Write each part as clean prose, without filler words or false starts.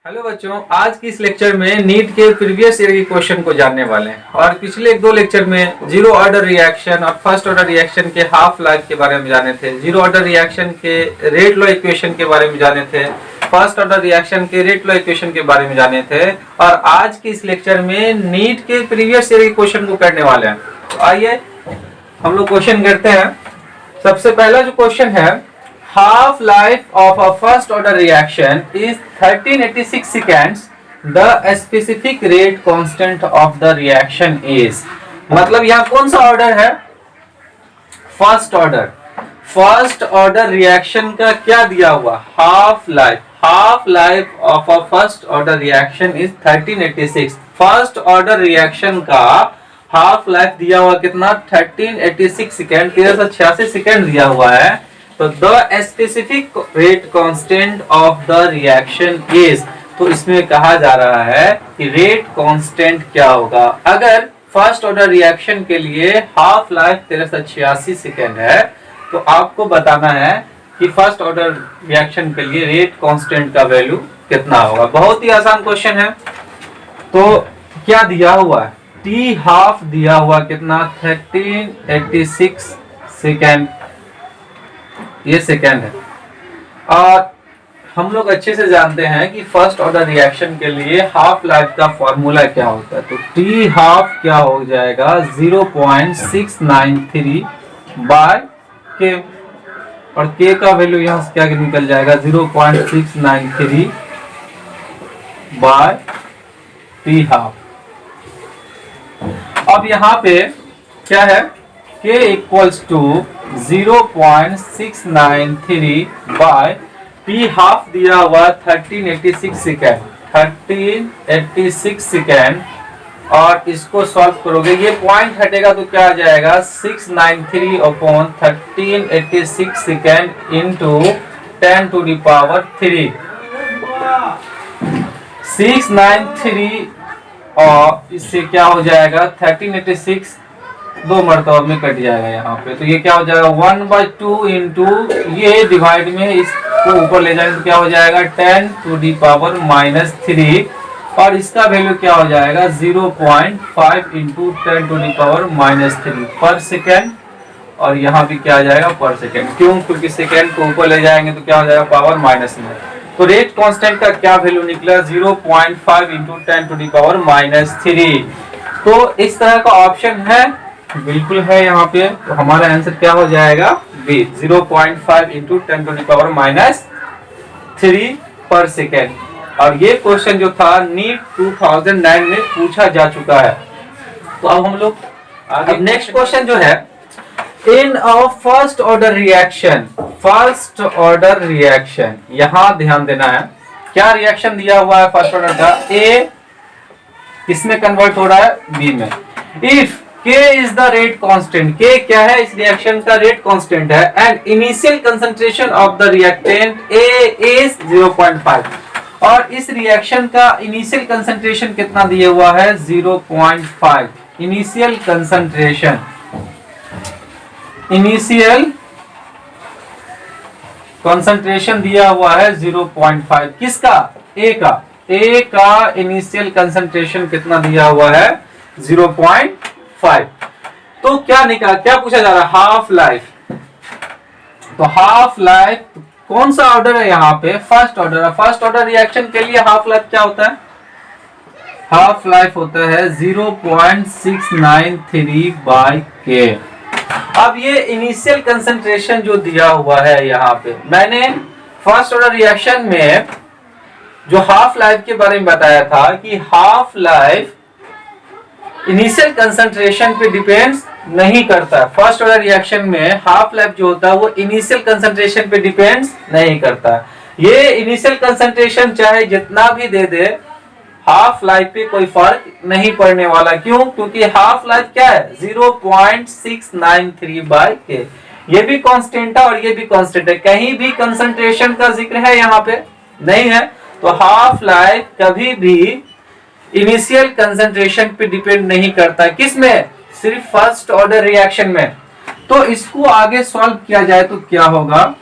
Hello बच्चों, आज की इस लेक्चर में नीट के प्रीवियस ईयर के क्वेश्चन को जानने वाले हैं। और पिछले एक दो लेक्चर में जीरो ऑर्डर रिएक्शन और फर्स्ट ऑर्डर रिएक्शन के हाफ लाइफ के बारे में जाने थे, जीरो ऑर्डर रिएक्शन के रेट लॉ इक्वेशन के बारे में जाने थे, फर्स्ट ऑर्डर रिएक्शन के रेट लॉ इक्वेशन के बारे में जाने थे। और आज की इस लेक्चर में नीट के प्रीवियस ईयर के क्वेश्चन को करने वाले हैं। तो आइए हम लोग क्वेश्चन करते हैं। सबसे पहला जो क्वेश्चन है, half life of a first order reaction is 1386 seconds. The specific rate constant of the reaction is, मतलब यहाँ कौन सा ऑर्डर है? First order. First order reaction का क्या दिया हुआ? Half life. Half life of a first order reaction is 1386। First order reaction का हाफ लाइफ दिया हुआ कितना? 1386 सेकेंड, 1386 सेकेंड दिया हुआ है। तो the specific rate constant of the reaction is, तो इसमें कहा जा रहा है कि रेट कांस्टेंट क्या होगा। अगर फर्स्ट ऑर्डर रिएक्शन के लिए हाफ लाइफ 1386 सेकेंड है, तो आपको बताना है कि फर्स्ट ऑर्डर रिएक्शन के लिए रेट कांस्टेंट का वैल्यू कितना होगा। बहुत ही आसान क्वेश्चन है। तो क्या दिया हुआ है? टी हाफ दिया हुआ कितना? 1386 सेकेंड, ये सेकेंड है। और हम लोग अच्छे से जानते हैं कि फर्स्ट ऑर्डर रिएक्शन के लिए हाफ लाइफ का फॉर्मूला क्या होता है। तो टी हाफ क्या हो जाएगा? 0.693 बाय के, और के का वैल्यू यहाँ से क्या निकल जाएगा? 0.693 बाय टी हाफ। अब यहाँ पे क्या है? K equals to 0.693 by T half दिया हुआ 1386 सेकेंड, 1386 सेकेंड। और इसको सॉल्व करोगे, ये पॉइंट हटेगा तो क्या आ जाएगा? 693 upon 1386 second into 10 to the power 3। 693 और इससे क्या हो जाएगा? 1386 दो मरतबा में कट जाएगा यहाँ पे। तो ये क्या हो जाएगा? 1/2 इंटू ये डिवाइड में इसको ऊपर ले जाएंगे तो क्या हो जाएगा? 10 टू दी पावर -3। और इसका वैल्यू क्या हो जाएगा? 0.5 इंटू 10 टू दी पावर -3 पर सेकेंड। और यहाँ भी क्या आ जाएगा? पर सेकेंड। क्यों? क्योंकि सेकेंड को ऊपर ले जाएंगे तो क्या हो जाएगा? पावर -9। तो रेट कांस्टेंट का क्या वैल्यू निकला? 0.5 इंटू 10 टू दी पावर -3। तो इस तरह का ऑप्शन है, बिल्कुल है यहाँ पे। तो हमारा आंसर क्या हो जाएगा? B, 0.5 into 10 to the power -3 पर सेकेंड। और ये क्वेश्चन जो था नीट 2009 में पूछा जा चुका है। तो अब हम लोग आगे नेक्स्ट क्वेश्चन जो है, in a first order reaction, first order reaction, यहाँ ध्यान देना है। क्या रिएक्शन दिया हुआ है फर्स्ट ऑर्डर का? ए किसमें कन्वर्ट हो रहा है? बी में। If K is the rate constant, K क्या है? इस रिएक्शन का रेट कांस्टेंट है। And initial concentration of the reactant A is 0.5। और इस रिएक्शन का इनिशियल कंसंट्रेशन कितना दिया हुआ है? 0.5। इनिशियल कंसंट्रेशन, इनिशियल कंसंट्रेशन दिया हुआ है 0.5। किसका? A का। A का इनिशियल कंसंट्रेशन कितना दिया हुआ है? 0.5। तो क्या निकाल, क्या पूछा जा रहा है? Half life. तो हाफ लाइफ कौन सा ऑर्डर है यहाँ पे? फर्स्ट ऑर्डर है। फर्स्ट ऑर्डर रिएक्शन के लिए हाफ लाइफ क्या होता है? हाफ लाइफ होता है 0.693 बाय के। अब ये इनिशियल कंसंट्रेशन जो दिया हुआ है यहाँ पे, मैंने फर्स्ट ऑर्डर रिएक्शन में जो हाफ लाइफ के बारे में बताया था कि हाफ लाइफ इनिशियल कंसंट्रेशन पे डिपेंड्स नहीं करता। फर्स्ट ऑर्डर रिएक्शन में हाफ लाइफ जो होता है वो इनिशियल कंसंट्रेशन पे डिपेंड्स नहीं करता। ये इनिशियल कंसंट्रेशन चाहे जितना भी दे दे, हाफ लाइफ पे कोई फर्क नहीं पड़ने वाला। क्यों? क्योंकि हाफ लाइफ क्या है? 0.693 बाय के। ये भी कांस्टेंट है और ये भी कांस्टेंट है। कहीं भी कंसंट्रेशन का जिक्र है यहाँ पे? नहीं है। तो हाफ लाइफ कभी भी इनिशियल कंसंट्रेशन पे डिपेंड नहीं करता। किस में? सिर्फ फर्स्ट ऑर्डर रिएक्शन में। तो इसको आगे सॉल्व किया जाए तो क्या होगा?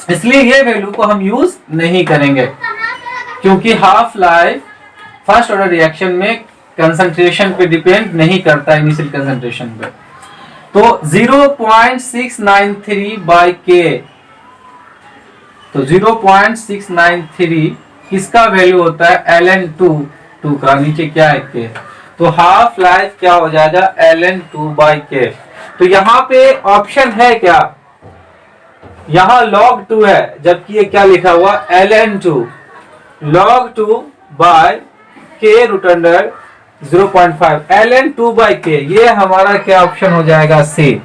इसलिए ये वैल्यू को हम यूज नहीं करेंगे। क्योंकि half life first order reaction में कंसंट्रेशन पे डिपेंड नहीं करता, इनिशियल कंसंट्रेशन पे। तो 0.693 बाई के, तो 0.693 किसका वैल्यू होता है, ln2 का, नीचे क्या है के, तो हाफ लाइफ क्या हो जाएगा ln2 बाई के। तो यहाँ पे ऑप्शन है क्या, यहाँ log 2 है, जबकि ये क्या लिखा हुआ ln2, log 2 बाय के रूट अंडर 0.5, ln2 बाई के, ये हमारा क्या ऑप्शन हो जाएगा सी।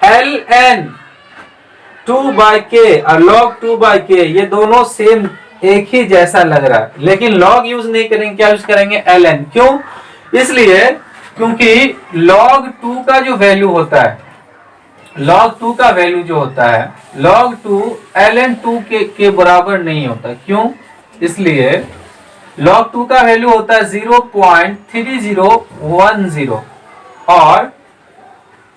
ln2 बाई के और log 2 बाई के ये दोनों सेम एक ही जैसा लग रहा है, लेकिन log यूज नहीं करेंगे, क्या यूज करेंगे ln। क्यों, इसलिए क्योंकि log 2 का जो वैल्यू होता है, log 2 का वैल्यू जो होता है log 2 ln2 के बराबर नहीं होता। क्यों, इसलिए log 2 का वैल्यू होता है 0.3010 और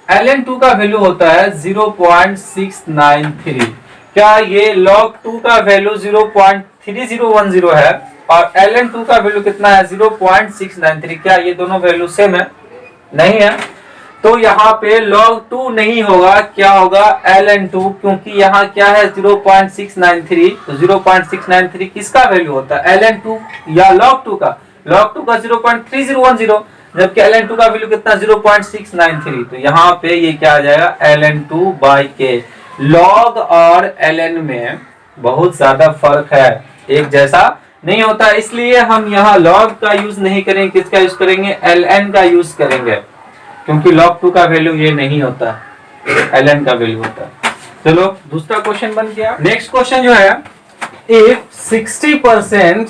ln2 का वैल्यू होता है 0.693। क्या ये log 2 का वैल्यू 0.3010 है और ln2 का वैल्यू कितना है 0.693, क्या ये दोनों वैल्यू सेम है, नहीं है। तो यहाँ पे log 2 नहीं होगा, क्या होगा ln2, क्योंकि यहाँ क्या है 0.693, तो 0.693 किसका वैल्यू होता है ln2 या log 2 का, log 2 का 0.3010, जबकि ln2 का वैल्यू कितना 0.693। तो यहाँ पे ये क्या आ जाएगा ln2 बाई के। log और ln में बहुत ज्यादा फर्क है, एक जैसा नहीं होता, इसलिए हम यहाँ log का यूज नहीं करेंगे, किसका यूज करेंगे ln का यूज करेंगे, क्योंकि log 2 का वैल्यू ये नहीं होता, ln का वैल्यू होता है। चलो दूसरा क्वेश्चन बन गया। नेक्स्ट क्वेश्चन जो है, if 60%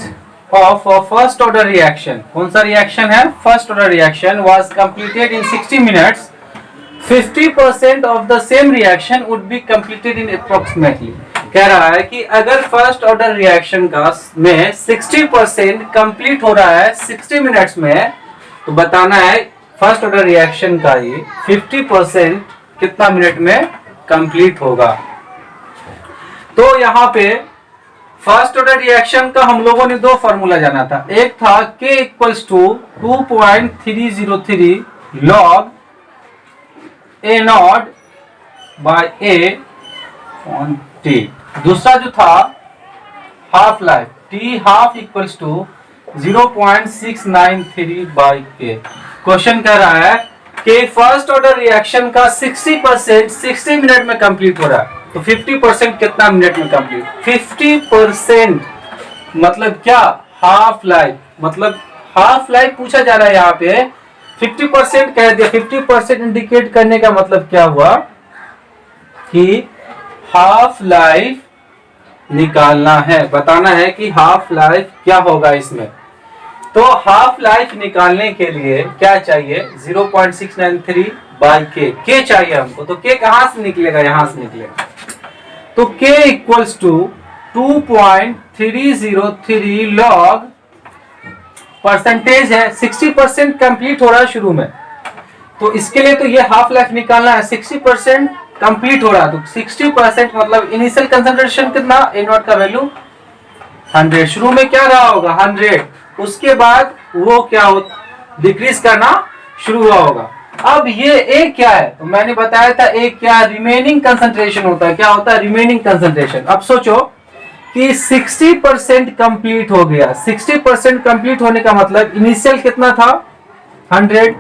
of a first order reaction, कौन सा रिएक्शन है, first order reaction was completed in 60 minutes, 50% of the same reaction would be completed in approximately. कह रहा है कि अगर फर्स्ट ऑर्डर रिएक्शन का में 60% कंप्लीट हो रहा है 60 मिनट्स में, तो बताना है फर्स्ट ऑर्डर रिएक्शन का ये 50% कितना मिनट में कंप्लीट होगा। तो यहाँ पे फर्स्ट ऑर्डर रिएक्शन का हम लोगों ने दो फॉर्मूला जाना था, एक था k equals to 2.303 log a naught by a on t, दूसरा जो था half life t half equals to 0.693 by K. Question कह रहा है कि फर्स्ट ऑर्डर रिएक्शन का 60% 60 मिनट में कंप्लीट हो रहा है, तो 50% कितना मिनट में कंप्लीट, 50% मतलब क्या, हाफ लाइफ, मतलब हाफ लाइफ पूछा जा रहा है यहाँ पे, 50% कह दिया, 50% इंडिकेट करने का मतलब क्या हुआ कि हाफ लाइफ निकालना है, बताना है कि हाफ लाइफ क्या होगा इसमें। तो हाफ लाइफ निकालने के लिए क्या चाहिए 0.693 बाई के चाहिए हमको, तो के कहां से निकलेगा, यहां से निकलेगा, तो के इक्वल्स टू 2.303 लॉग, परसेंटेज है 60% कंप्लीट हो रहा है शुरू में, तो इसके लिए तो ये हाफ लाइफ निकालना है, 60% कंप्लीट हो रहा है, तो 60% मतलब इनिशियल कंसंट्रेशन कितना, ए नॉट का वैल्यू 100, शुरू में क्या रहा होगा 100, उसके बाद वो क्या हो डिक्रीज करना शुरू हुआ होगा। अब ये ए क्या है, तो मैंने बताया था ए क्या, रिमेनिंग कंसंट्रेशन होता है, क्या होता है रिमेनिंग कंसंट्रेशन। अब सोचो कि 60% कंप्लीट हो गया, 60% कंप्लीट होने का मतलब इनिशियल कितना था 100,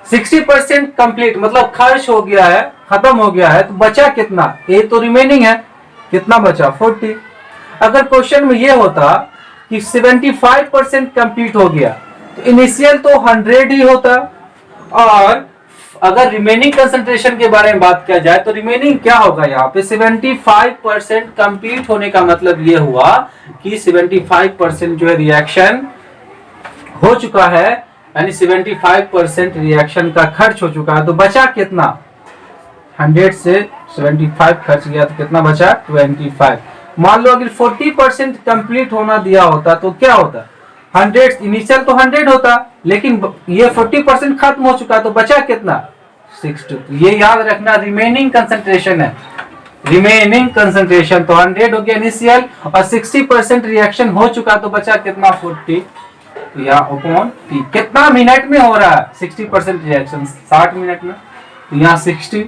60% कंप्लीट मतलब खर्च हो गया है, खत्म हो गया है, तो बचा कितना, ए तो रिमेनिंग है, कितना बचा 40। अगर क्वेश्चन में ये होता कि 75% कंप्लीट हो गया, तो इनिशियल तो 100 ही होता, और अगर रिमेनिंग कंसंट्रेशन के बारे में बात किया जाए तो रिमेनिंग क्या होगा, यहाँ पे 75% कंप्लीट होने का मतलब ये हुआ कि 75% जो है रिएक्शन हो चुका है, यानी 75% रिएक्शन का खर्च हो चुका है, तो बचा कितना, 100 से 75 खर्च गया तो कितना बचा 25। मान लो अगर 40% कंप्लीट होना दिया होता तो क्या होता, 100 इनिशियल तो 100 होता, लेकिन ये 40% खत्म हो चुका तो बचा कितना 60। ये याद रखना रिमेनिंग कंसंट्रेशन है, रिमेनिंग कंसंट्रेशन, तो 100 हो गया इनिशियल और 60% रिएक्शन हो चुका, तो बचा कितना 40 या अपॉन टी। कितना मिनट में हो रहा है 60% रिएक्शन? 60 मिनट में। तो यहाँ 60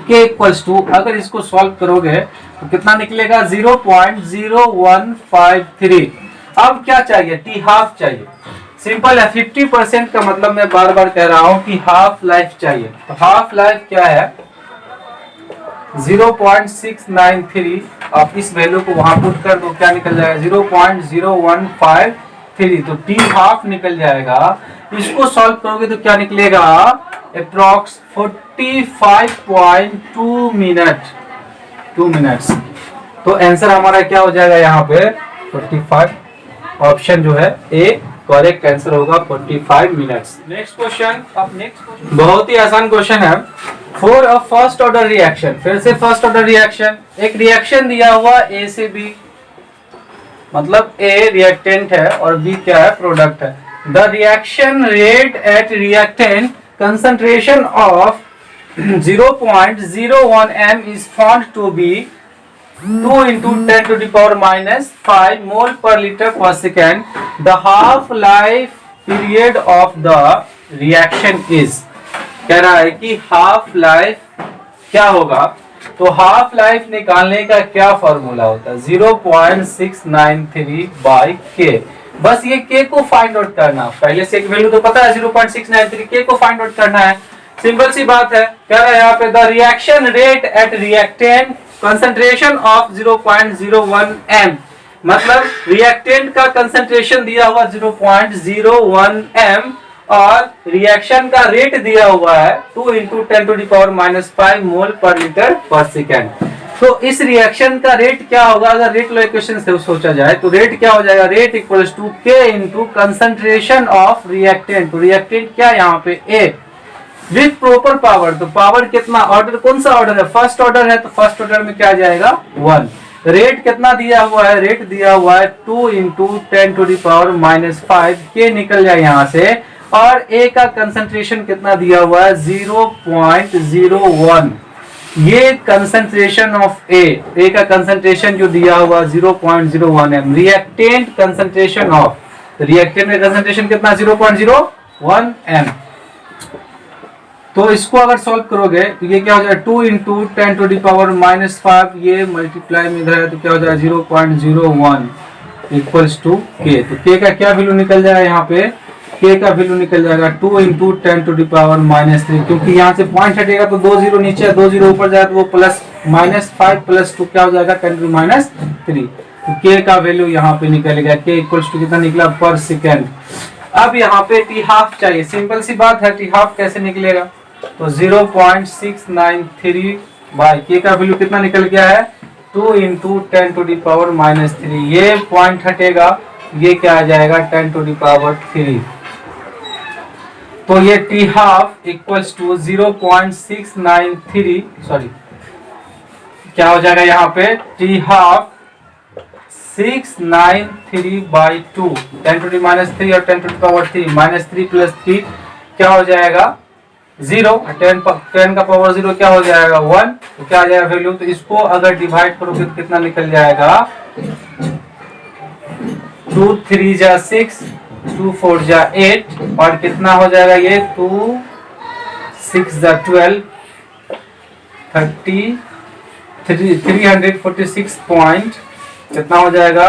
के इक्वल्स टू, अगर इसको सॉल्व करोगे तो कितना निकलेगा 0.0153। अब क्या चाहिए? टी हाफ चाहिए। सिंपल है, 50% का मतलब मैं बार बार कह रहा हूं कि हाफ लाइफ चाहिए। तो हाफ लाइफ क्या है? 0.693। आप इस वैल्यू को वहां पुट कर दो, क्या निकल जाएगा 0.0153। तो टी हाफ निकल जाएगा। इसको सॉल्व करोगे तो क्या निकलेगा? Approx 45.2 minute, 2 minutes. तो आंसर हमारा क्या हो जाएगा यहाँ पे 45। ऑप्शन जो है ए करेक्ट आंसर होगा 45 मिनट्स। नेक्स्ट क्वेश्चन, अब नेक्स्ट क्वेश्चन बहुत ही आसान क्वेश्चन है। For a first order reaction, फिर से फर्स्ट ऑर्डर रिएक्शन, एक रिएक्शन दिया हुआ ए से बी, मतलब ए रिएक्टेंट है और बी क्या है? प्रोडक्ट है। The reaction rate at reactant concentration of 0.01 m is found to be 2 into 10 to the power minus 5 mole per liter per second. The half life period of the reaction is, कह रहा है कि half life क्या होगा? तो half life निकालने का क्या फॉर्मूला होता है? 0.693 बाई के। बस ये के को फाइंड आउट करना, पहले से एक वैल्यू तो पता है 0.693, के को फाइंड आउट करना है। सिंपल सी बात है। कह रहा है यहाँ पे the reaction rate at reactant concentration of 0.01 m, मतलब रिएक्टेंट का कंसंट्रेशन दिया हुआ 0.01 m और रिएक्शन का रेट दिया हुआ है 2 into 10 to the power minus 5 मोल पर लीटर पर सेकेंड। तो इस रिएक्शन का रेट क्या होगा? अगर रेट लो इक्वेशन से सोचा जाए तो रेट क्या हो जाएगा? Rate equals to K into concentration of reactant. तो रिएक्टेंट क्या यहाँ पे? ए विथ प्रॉपर पावर। तो पावर कितना? ऑर्डर कौन सा ऑर्डर है? फर्स्ट ऑर्डर है, तो फर्स्ट ऑर्डर में क्या जाएगा 1। रेट कितना दिया हुआ है? रेट दिया हुआ है 2 into 10 to the power minus 5, के निकल जाए यहाँ से। और ए का कंसंट्रेशन कितना दिया हुआ है? 0.01। ये कंसंट्रेशन ऑफ ए का कंसंट्रेशन जो दिया हुआ 0.01 m। Reactant concentration of, reactant का कंसंट्रेशन कितना? 0.01 m। तो इसको अगर सॉल्व करोगे तो ये क्या हो जाएगा 2 into 10 to the power minus 5, ये मल्टीप्लाई में इधर है तो क्या हो जाएगा 0.01 इक्वल्स टू के। तो के का क्या वैल्यू निकल जाएगा यहाँ पे? के का वैल्यू निकल जाएगा 2 into 10 to the power minus 3, क्योंकि यहाँ से पॉइंट हटेगा तो 2 जीरो नीचे है, 2 जीरो ऊपर जाए तो वो प्लस -5 + 2 क्या हो जाएगा 10 to -3। तो के का वैल्यू यहाँ पे निकलेगा, के इक्वल्स टू कितना निकला? पर सेकेंड। अब यहाँ पे टी हाफ चाहिए। सिंपल सी बात है, टी हाफ कैसे निकलेगा? तो 0.693 बाई के का वैल्यू कितना निकल गया है? 2 into 10 to the power -3। ये पॉइंट हटेगा, ये क्या आ जाएगा 10 to the power 3। तो ये T half equals to 0.693, sorry क्या हो जाएगा यहाँ पे? T half 693 by 2, 10 to the -3 और 10 to the power 3, -3 + 3 क्या हो जाएगा 0, 10 का पावर 0 क्या हो जाएगा 1। तो क्या आ जाएगा वैल्यू? तो इसको अगर डिवाइड करोगे तो कितना निकल जाएगा? 2 3 जा 6, 2 4 जा 8 और कितना हो जाएगा ये 2 6 जा 12, 346 पॉइंट कितना हो जाएगा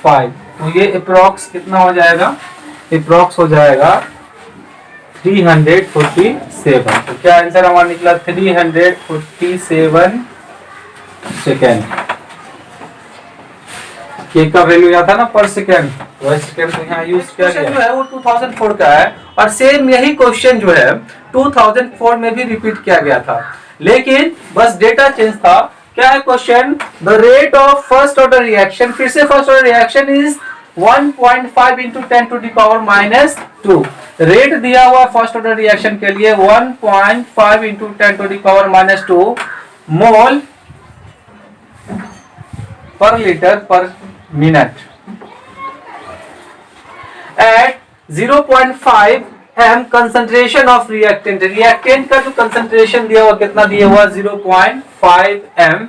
5। तो ये अप्रॉक्स कितना हो जाएगा? अप्रॉक्स हो जाएगा 347। तो क्या आंसर हमारा निकला? 347 सेकेंड। के का वैल्यू यहाँ था ना पर सेकेंड, वही सेकेंड को यहाँ यूज किया गया। जो है वो 2004 का है और सेम यही क्वेश्चन जो है 2004 में भी रिपीट किया गया था, लेकिन बस डेटा चेंज था। क्या है question? The rate of first order reaction, फिर से first order reaction is 1.5 into 10 to the power -2। Rate दिया हुआ फर्स्ट ऑर्डर रिएक्शन के लिए 1.5 into 10 to the power -2 मोल पर लीटर पर minute at 0.5 m concentration of reactant, reactant का जो कंसंट्रेशन दिया हुआ कितना दिया हुआ 0.5 m,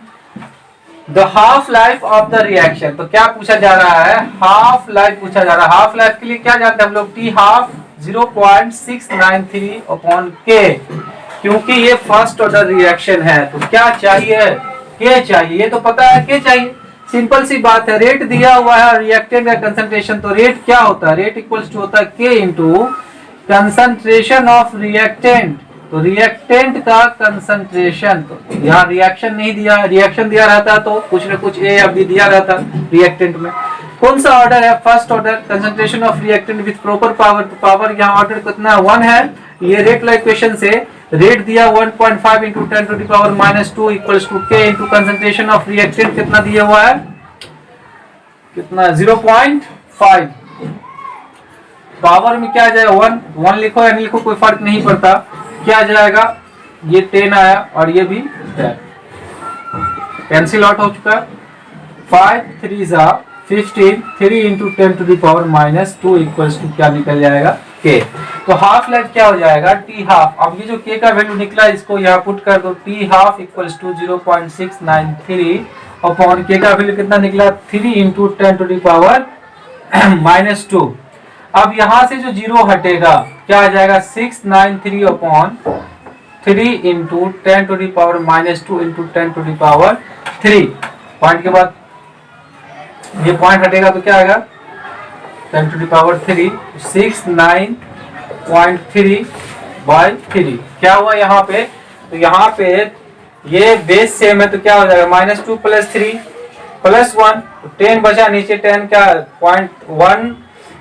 the half life of the reaction. तो क्या पूछा जा रहा है, हाफ लाइफ पूछा जा रहा है। हाफ लाइफ के लिए क्या जानते हैं हम लोग, टी हाफ 0.693 अपॉन के, क्योंकि ये फर्स्ट ऑर्डर रिएक्शन है तो क्या चाहिए, के चाहिए, ये तो पता है के चाहिए, सिंपल सी बात है। रेट दिया हुआ है रिएक्टेंट का कंसंट्रेशन, तो रेट क्या होता है, रेट इक्वल्स टू होता है के इंटू कंसंट्रेशन ऑफ रिएक्टेंट, तो रिएक्टेंट का कंसंट्रेशन, तो यहाँ रिएक्शन नहीं दिया, रिएक्शन दिया रहता तो कुछ न कुछ ए या बी दिया रहता रिएक्टेंट में। कौन सा ऑर्डर है, first order, concentration of reactant with proper power, तो पावर यहाँ ऑर्डर कितना 1 है, ये रेट लाइक क्वेश्चन से रेट दिया 1.5 into 10 to the power -2 equals to K into concentration of reactant कितना दिया हुआ है, कितना 0.5, पावर में क्या आ जाएगा 1 लिखो या नहीं लिखो कोई फर्क नहीं पड़ता, क्या आ जाएगा, ये 10 आया और ये भी 10, कैंसिल आउट हो चुका है, 5 3 जा 15, 3 into 10 to the power -2 equals to क्या निकल जाएगा के। तो हाफ लाइफ क्या हो जाएगा, टी हाफ, अब ये जो के का वैल्यू निकला इसको यहाँ पुट कर दो, T half equals to 0.693 upon K का वैल्यू कितना निकला 3 इंटू 10 टू द पावर -2। अब यहाँ से जो जीरो हटेगा क्या आ जाएगा 693 upon 3 into 10 to the power -2 into 10 to the power 3, point के बाद ये पॉइंट हटेगा तो क्या आएगा 10 टू द पावर 3, 69.3 बाय 3, क्या हुआ यहाँ पे, तो यहाँ पे ये बेस सेम है तो क्या हो जाएगा -2 + 3 + 1, 10 बचा, नीचे 10 क्या 0.1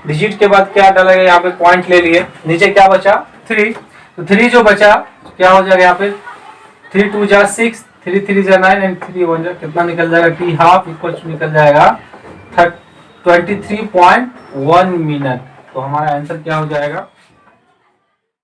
डिजिट के बाद क्या डालेगा, यहाँ पे पॉइंट ले लिए, नीचे क्या बचा 3, तो 3 जो बचा क्या हो जाएगा यहाँ पे 3 2 जा 6, 3 3 जा 9 एंड 3 1 जा कितना निकल जाएगा, टी हाफ इक्वल निकल जाएगा 23.1 मिनट। तो हमारा आंसर क्या हो जाएगा